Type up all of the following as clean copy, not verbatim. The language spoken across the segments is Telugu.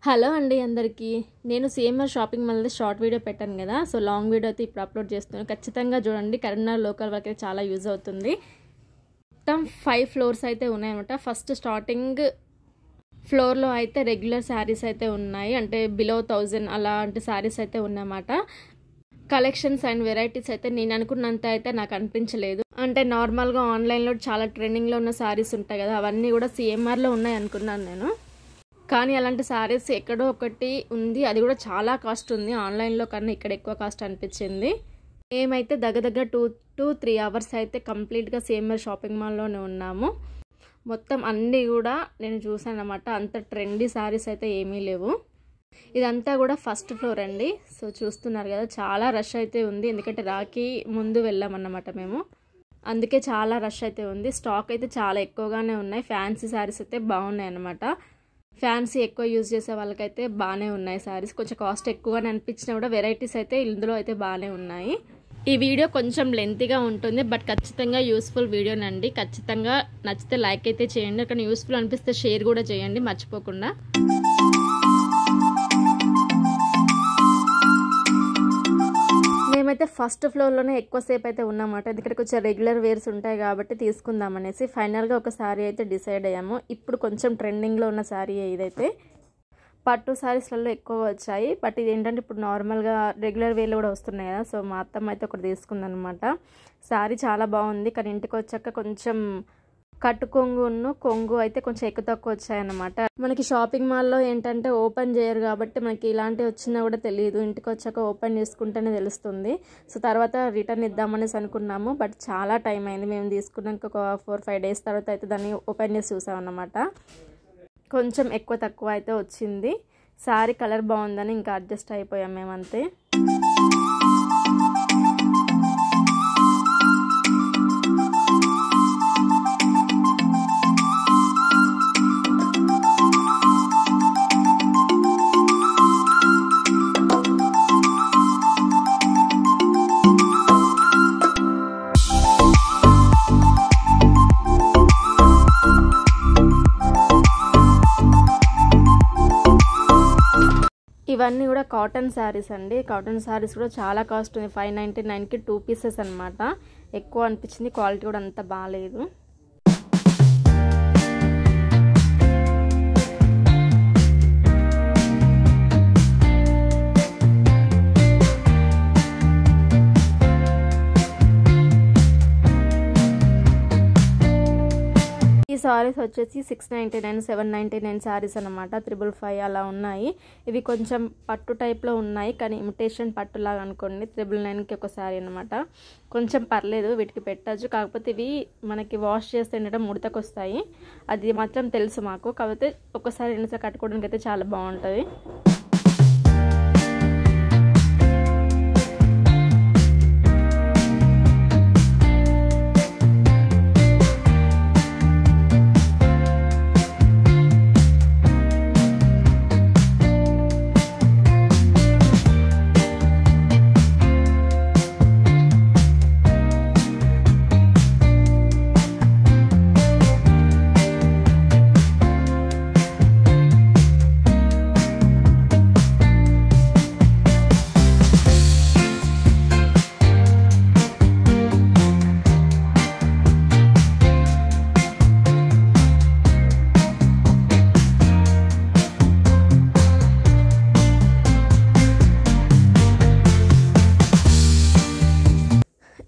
హలో అండి అందరికీ. నేను సిఎంఆర్ షాపింగ్ మాల్‌ది షార్ట్ వీడియో పెట్టాను కదా. సో లాంగ్ వీడియో అయితే ఇప్పుడు అప్లోడ్ చేస్తున్నాను. ఖచ్చితంగా చూడండి. కరీంనగర్ లోకల్ వాళ్ళకి చాలా యూజ్ అవుతుంది. మొత్తం 5 ఫ్లోర్స్ అయితే ఉన్నాయన్నమాట. ఫస్ట్ స్టార్టింగ్ ఫ్లోర్లో అయితే రెగ్యులర్ శారీస్ అయితే ఉన్నాయి. అంటే బిలో 1000 అలాంటి శారీస్ అయితే ఉన్నాయన్నమాట. కలెక్షన్స్ అండ్ వెరైటీస్ అయితే నేను అనుకున్నంత అయితే నాకు అనిపించలేదు. అంటే నార్మల్గా ఆన్లైన్లో చాలా ట్రెండింగ్లో ఉన్న శారీస్ ఉంటాయి కదా, అవన్నీ కూడా సిఎంఆర్లో ఉన్నాయి అనుకున్నాను నేను. కానీ అలాంటి శారీస్ ఎక్కడో ఒకటి ఉంది, అది కూడా చాలా కాస్ట్ ఉంది. ఆన్లైన్లో కన్నా ఇక్కడ ఎక్కువ కాస్ట్ అనిపించింది. మేమైతే దగ్గర 2 to 3 అవర్స్ అయితే కంప్లీట్గా సిఎంఆర్ షాపింగ్ మాల్లోనే ఉన్నాము. మొత్తం అన్నీ కూడా నేను చూసాను అన్నమాట. అంత ట్రెండీ శారీస్ అయితే ఏమీ లేవు. ఇదంతా కూడా ఫస్ట్ ఫ్లోర్ అండి. సో చూస్తున్నారు కదా, చాలా రష్ అయితే ఉంది. ఎందుకంటే రాఖీ ముందు వెళ్ళామన్నమాట మేము, అందుకే చాలా రష్ అయితే ఉంది. స్టాక్ అయితే చాలా ఎక్కువగానే ఉన్నాయి. ఫ్యాన్సీ శారీస్ అయితే బాగున్నాయి అన్నమాట. ఫ్యాన్సీ ఎక్కువ యూజ్ చేసే వాళ్ళకైతే బాగానే ఉన్నాయి శారీస్. కొంచెం కాస్ట్ ఎక్కువగానే అనిపించినా కూడా వెరైటీస్ అయితే ఇందులో అయితే బాగానే ఉన్నాయి. ఈ వీడియో కొంచెం లెంతీగా ఉంటుంది, బట్ ఖచ్చితంగా యూస్ఫుల్ వీడియోనండి. ఖచ్చితంగా నచ్చితే లైక్ అయితే చేయండి. కానీ యూస్ఫుల్ అనిపిస్తే షేర్ కూడా చేయండి మర్చిపోకుండా. మేమైతే ఫస్ట్ ఫ్లోర్లోనే ఎక్కువసేపు అయితే ఉన్నామాట. ఎందుకంటే కొంచెం రెగ్యులర్ వేర్స్ ఉంటాయి కాబట్టి తీసుకుందామనేసి ఫైనల్గా ఒక శారీ అయితే డిసైడ్ అయ్యాము. ఇప్పుడు కొంచెం ట్రెండింగ్లో ఉన్న శారీ ఇదైతే. పట్టు శారీస్లలో ఎక్కువ వచ్చాయి, బట్ ఇది ఏంటంటే ఇప్పుడు నార్మల్గా రెగ్యులర్ వేర్లు కూడా వస్తున్నాయి కదా. సో మా అత్తమ్మ అయితే ఒకటి తీసుకుందనమాట. శారీ చాలా బాగుంది, కానీ ఇంటికి వచ్చాక కొంచెం కట్టు కొంగు అయితే కొంచెం ఎక్కువ తక్కువ వచ్చాయన్నమాట. మనకి షాపింగ్ మాల్లో ఏంటంటే ఓపెన్ చేయరు కాబట్టి మనకి ఇలాంటివి వచ్చినా కూడా తెలియదు. ఇంటికి వచ్చాక ఓపెన్ చేసుకుంటేనే తెలుస్తుంది. సో తర్వాత రిటర్న్ ఇద్దామనేసి అనుకున్నాము, బట్ చాలా టైం అయింది. మేము తీసుకున్నాక ఒక 4-5 డేస్ తర్వాత అయితే దాన్ని ఓపెన్ చేసి చూసామన్నమాట. కొంచెం ఎక్కువ తక్కువ అయితే వచ్చింది. శారీ కలర్ బాగుందని ఇంకా అడ్జస్ట్ అయిపోయాం మేమంతే. ఇవన్నీ కూడా కాటన్ శారీస్ అండి. కాటన్ శారీస్ కూడా చాలా కాస్ట్ ఉంది. 599కి 2 పీసెస్ అనమాట. ఎక్కువ అనిపించింది, క్వాలిటీ కూడా అంత బాగాలేదు. ఈ సారీస్ వచ్చేసి 699, 799 శారీస్ అనమాట. 555 అలా ఉన్నాయి. ఇవి కొంచెం పట్టు టైప్లో ఉన్నాయి, కానీ ఇమిటేషన్ పట్టులాగా అనుకోండి. 999కి ఒక శారీ అనమాట. కొంచెం పర్లేదు, వీటికి పెట్టచ్చు. కాకపోతే ఇవి మనకి వాష్ చేస్తే ఏంటంటే ముడతకు వస్తాయి, అది మాత్రం తెలుసు మాకు. కాకపోతే ఒకసారి 2 సార్లు కట్టుకోవడానికి అయితే చాలా బాగుంటుంది.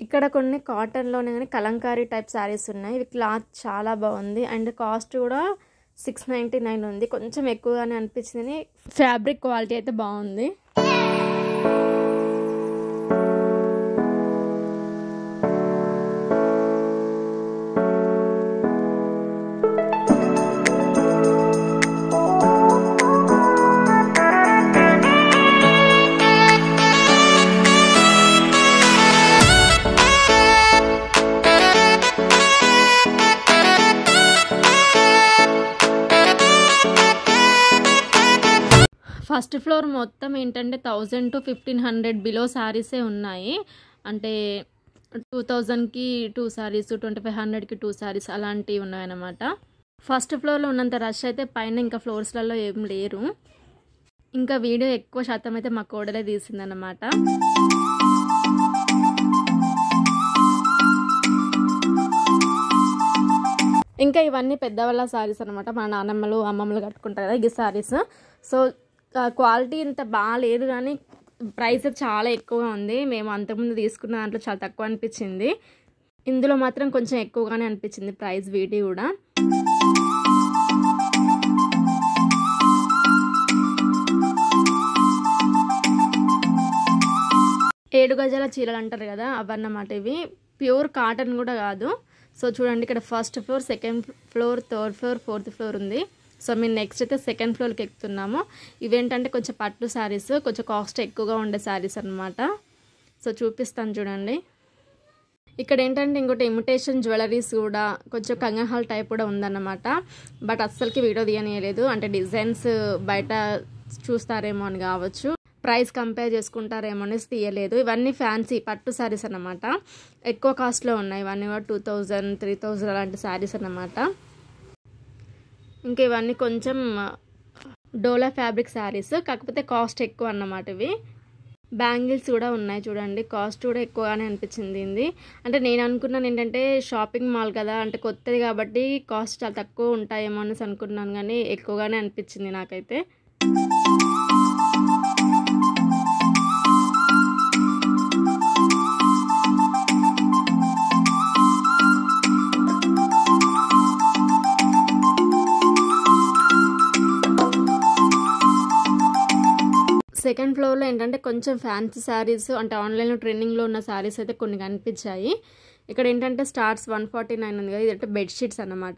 ఇక్కడ కొన్ని కాటన్లోనే కానీ కలంకారీ టైప్ శారీస్ ఉన్నాయి. ఇవి క్లాత్ చాలా బాగుంది అండ్ కాస్ట్ కూడా 699 ఉంది. కొంచెం ఎక్కువగానే అనిపించింది. ఫ్యాబ్రిక్ క్వాలిటీ అయితే బాగుంది. ఫస్ట్ ఫ్లోర్ మొత్తం ఏంటంటే 1000 to 1500 బిలో శారీసే ఉన్నాయి. అంటే 2000కి 2 శారీస్, 2500కి 2 శారీస్ అలాంటివి ఉన్నాయన్నమాట. ఫస్ట్ ఫ్లోర్లో ఉన్నంత రష్ అయితే పైన ఇంకా ఫ్లోర్స్లలో ఏం లేరు. ఇంకా వీడియో ఎక్కువ శాతం అయితే మా కోడలే తీసిందన్నమాట. ఇంకా ఇవన్నీ పెద్దవాళ్ళ శారీస్ అనమాట. మన నాన్నమ్మలు అమ్మమ్మలు కట్టుకుంటారు కదా ఈ శారీస్. సో క్వాలిటీ ఇంత బాగాలేదు కానీ ప్రైస్ చాలా ఎక్కువగా ఉంది. మేము అంతకుముందు తీసుకున్న దాంట్లో చాలా తక్కువ అనిపించింది. ఇందులో మాత్రం కొంచెం ఎక్కువగానే అనిపించింది ప్రైస్ వీటి కూడా. ఏడు గజాల చీరలు అంటారు కదా అవన్నమాట ఇవి. ప్యూర్ కాటన్ కూడా కాదు. సో చూడండి ఇక్కడ first floor, second floor, third floor, fourth floor ఉంది. సో మేము నెక్స్ట్ అయితే సెకండ్ ఫ్లోర్కి ఎక్కుతున్నాము. ఇవేంటంటే కొంచెం పట్టు శారీస్, కొంచెం కాస్ట్ ఎక్కువగా ఉండే శారీస్ అనమాట. సో చూపిస్తాను చూడండి. ఇక్కడ ఏంటంటే ఇంకోటి ఇమిటేషన్ జ్యువెలరీస్ కూడా కొంచెం కంగహాల్ టైప్ కూడా ఉందన్నమాట. బట్ అస్సలకి వీడియో తీయనీయలేదు. అంటే డిజైన్స్ బయట చూస్తారేమో అని కావచ్చు, ప్రైస్ కంపేర్ చేసుకుంటారేమో అనేసి తీయలేదు. ఇవన్నీ ఫ్యాన్సీ పట్టు శారీస్ అన్నమాట. ఎక్కువ కాస్ట్లో ఉన్నాయి ఇవన్నీ కూడా. 2000, 3000 అలాంటి శారీస్ అన్నమాట. ఇంకా ఇవన్నీ కొంచెం డోలా ఫ్యాబ్రిక్ శారీస్, కాకపోతే కాస్ట్ ఎక్కువ అన్నమాట ఇవి. బ్యాంగిల్స్ కూడా ఉన్నాయి చూడండి. కాస్ట్ కూడా ఎక్కువగానే అనిపించింది ఇది. అంటే నేను అనుకున్నాను ఏంటంటే షాపింగ్ మాల్ కదా, అంటే కొత్తది కాబట్టి కాస్ట్ చాలా తక్కువ ఉంటాయేమో అనేసి అనుకున్నాను, కానీ ఎక్కువగానే అనిపించింది నాకైతే. సెకండ్ ఫ్లోర్లో ఏంటంటే కొంచెం ఫ్యాన్సీ శారీస్, అంటే ఆన్లైన్లో ట్రెండింగ్లో ఉన్న శారీస్ అయితే కొన్ని కనిపించాయి. ఇక్కడ ఏంటంటే స్టార్ట్స్ 149 ఉంది కదా, ఇదంటే బెడ్షీట్స్ అన్నమాట.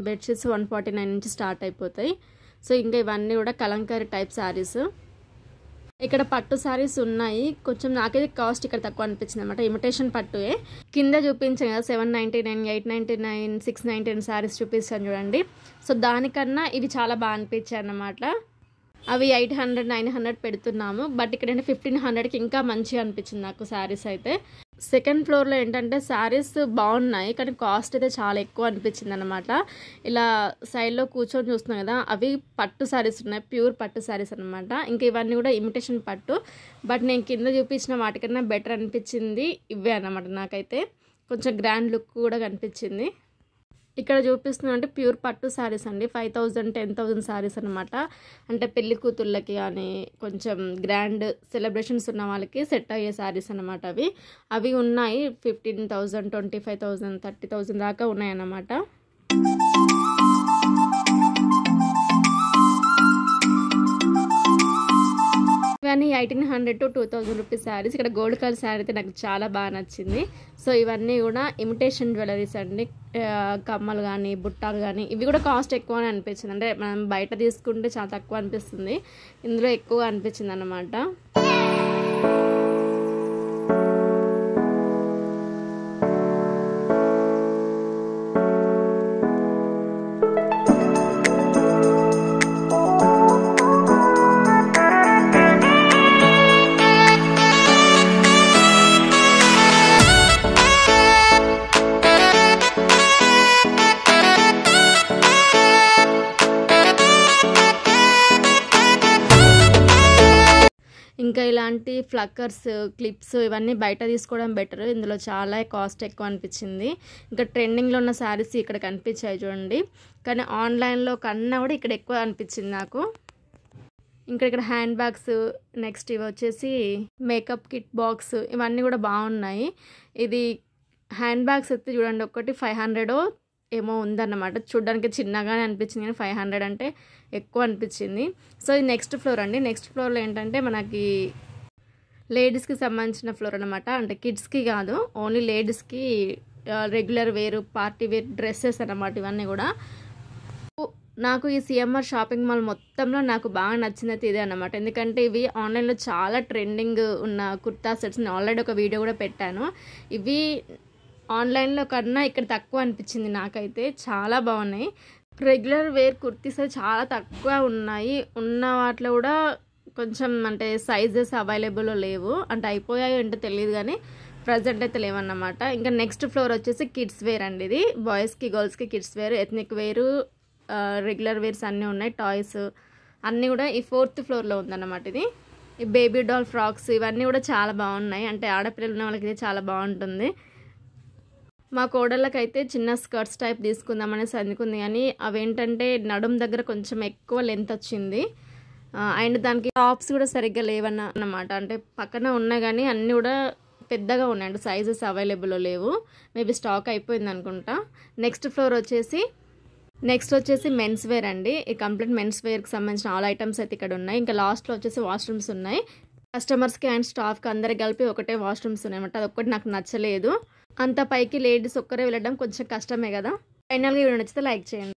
బెడ్షీట్స్ 149 నుంచి స్టార్ట్ అయిపోతాయి. సో ఇంకా ఇవన్నీ కూడా కలంకారీ టైప్ శారీస్. ఇక్కడ పట్టు శారీస్ ఉన్నాయి. కొంచెం నాకైతే కాస్ట్ ఇక్కడ తక్కువ అనిపించింది అనమాట. ఇమిటేషన్ పట్టుయే. కింద చూపించాను కదా 799, 899, 699 శారీస్ చూపించాను చూడండి. సో దానికన్నా ఇవి చాలా బాగా అనిపించాయి అన్నమాట. అవి 800, 900 పెడుతున్నాము. బట్ ఇక్కడ ఏంటంటే 1500కి ఇంకా మంచిగా అనిపించింది నాకు శారీస్ అయితే. సెకండ్ ఫ్లోర్లో ఏంటంటే శారీస్ బాగున్నాయి, కానీ కాస్ట్ అయితే చాలా ఎక్కువ అనిపించింది అనమాట. ఇలా సైడ్లో కూర్చొని చూస్తున్నాం కదా, అవి పట్టు శారీస్ ఉన్నాయి, ప్యూర్ పట్టు శారీస్ అనమాట. ఇంకా ఇవన్నీ కూడా ఇమిటేషన్ పట్టు. బట్ నేను కింద చూపించిన వాటికన్నా బెటర్ అనిపించింది ఇవే అన్నమాట. నాకైతే కొంచెం గ్రాండ్ లుక్ కూడా కనిపించింది. ఇక్కడ చూపిస్తున్నా అంటే ప్యూర్ పట్టు శారీస్ అండి. 5000, 10,000 శారీస్ అనమాట. అంటే పెళ్లి కూతుళ్ళకి కానీ కొంచెం గ్రాండ్ సెలబ్రేషన్స్ ఉన్న వాళ్ళకి సెట్ అయ్యే శారీస్ అనమాట. అవి ఉన్నాయి 15,000, 25,000, 30,000 దాకా ఉన్నాయన్నమాట. ఇవన్నీ 1800 to 2000 రూపీస్ శారీస్. ఇక్కడ గోల్డ్ కలర్ శారీ అయితే నాకు చాలా బాగా నచ్చింది. సో ఇవన్నీ కూడా ఇమిటేషన్ జ్యువెలరీస్ అండి. కమ్మలు కానీ బుట్టాలు కానీ ఇవి కూడా కాస్ట్ ఎక్కువనే అనిపించింది. అంటే మనం బయట తీసుకుంటే చాలా తక్కువ అనిపిస్తుంది, ఇందులో ఎక్కువ అనిపించింది అన్నమాట. ఇంకా ఇలాంటి ఫ్లక్కర్స్, క్లిప్స్ ఇవన్నీ బయట తీసుకోవడం బెటర్. ఇందులో చాలా కాస్ట్ ఎక్కువ అనిపించింది. ఇంకా ట్రెండింగ్లో ఉన్న శారీస్ ఇక్కడ కనిపించాయి చూడండి, కానీ ఆన్లైన్లో కన్నా కూడా ఇక్కడ ఎక్కువ అనిపించింది నాకు. ఇంకా ఇక్కడ హ్యాండ్ బ్యాగ్స్, నెక్స్ట్ ఇవి వచ్చేసి మేకప్ కిట్ బాక్స్, ఇవన్నీ కూడా బాగున్నాయి. ఇది హ్యాండ్ బ్యాగ్స్ అయితే చూడండి ఒకటి 500 ఏమో ఉందన్నమాట. చూడడానికి చిన్నగానే అనిపించింది, కానీ 500 అంటే ఎక్కువ అనిపించింది. సో ఇది నెక్స్ట్ ఫ్లోర్ అండి. నెక్స్ట్ ఫ్లోర్లో ఏంటంటే మనకి లేడీస్కి సంబంధించిన ఫ్లోర్ అనమాట. అంటే కిడ్స్కి కాదు, ఓన్లీ లేడీస్కి రెగ్యులర్ వేరు, పార్టీ వేర్ డ్రెస్సెస్ అన్నమాట. ఇవన్నీ కూడా నాకు ఈ సిఎంఆర్ షాపింగ్ మాల్ మొత్తంలో నాకు బాగా నచ్చింది అయితే ఇదే అన్నమాట. ఎందుకంటే ఇవి ఆన్లైన్లో చాలా ట్రెండింగ్ ఉన్న కుర్తా సెట్స్. నేను ఆల్రెడీ ఒక వీడియో కూడా పెట్టాను. ఇవి ఆన్లైన్లో కన్నా ఇక్కడ తక్కువ అనిపించింది నాకైతే. చాలా బాగున్నాయి. రెగ్యులర్ వేర్ కుర్తీస్ చాలా తక్కువ ఉన్నాయి. ఉన్న వాటిలో కూడా కొంచెం అంటే సైజెస్ అవైలబుల్లో లేవు, అంటే అయిపోయాయో ఏంటో తెలియదు, కానీ ప్రజెంట్ అయితే లేవన్నమాట. ఇంకా నెక్స్ట్ ఫ్లోర్ వచ్చేసి కిడ్స్ వేర్ అండి. ఇది బాయ్స్కి, గర్ల్స్కి కిడ్స్ వేర్, ఎథ్నిక్ వేరు, రెగ్యులర్ వేర్స్ అన్నీ ఉన్నాయి. టాయ్స్, అన్నీ కూడా ఈ 4th ఫ్లోర్లో ఉందన్నమాట. ఇది ఈ బేబీ డాల్ ఫ్రాక్స్ ఇవన్నీ కూడా చాలా బాగున్నాయి. అంటే ఆడపిల్లలు ఉన్న వాళ్ళకి ఇది చాలా బాగుంటుంది. మా కోడళ్ళకైతే చిన్న స్కర్ట్స్ టైప్ తీసుకుందామనేసి అనుకుంది, కానీ అవేంటంటే నడుం దగ్గర కొంచెం ఎక్కువ లెంత్ వచ్చింది. అండ్ దానికి టాప్స్ కూడా సరిగ్గా లేవన్నమాట. అంటే పక్కన ఉన్నా కానీ అన్నీ కూడా పెద్దగా ఉన్నాయి, అంటే సైజెస్ అవైలబుల్లో లేవు. మేబీ స్టాక్ అయిపోయింది అనుకుంటా. నెక్స్ట్ వచ్చేసి మెన్స్ వేర్ అండి. ఈ కంప్లీట్ మెన్స్ వేర్కి సంబంధించిన ఆల్ ఐటమ్స్ అయితే ఇక్కడ ఉన్నాయి. ఇంకా లాస్ట్లో వచ్చేసి వాష్రూమ్స్ ఉన్నాయి. కస్టమర్స్కి అండ్ స్టాఫ్కి అందరికి కలిపి ఒకటే వాష్రూమ్స్ ఉన్నాయన్నమాట. అది ఒక్కటి నాకు నచ్చలేదు. అంత పైకి లేడీస్ ఒక్కరే వెళ్ళడం కొంచెం కష్టమే కదా. ఫైనల్గా వీడియో నచ్చితే లైక్ చేయండి.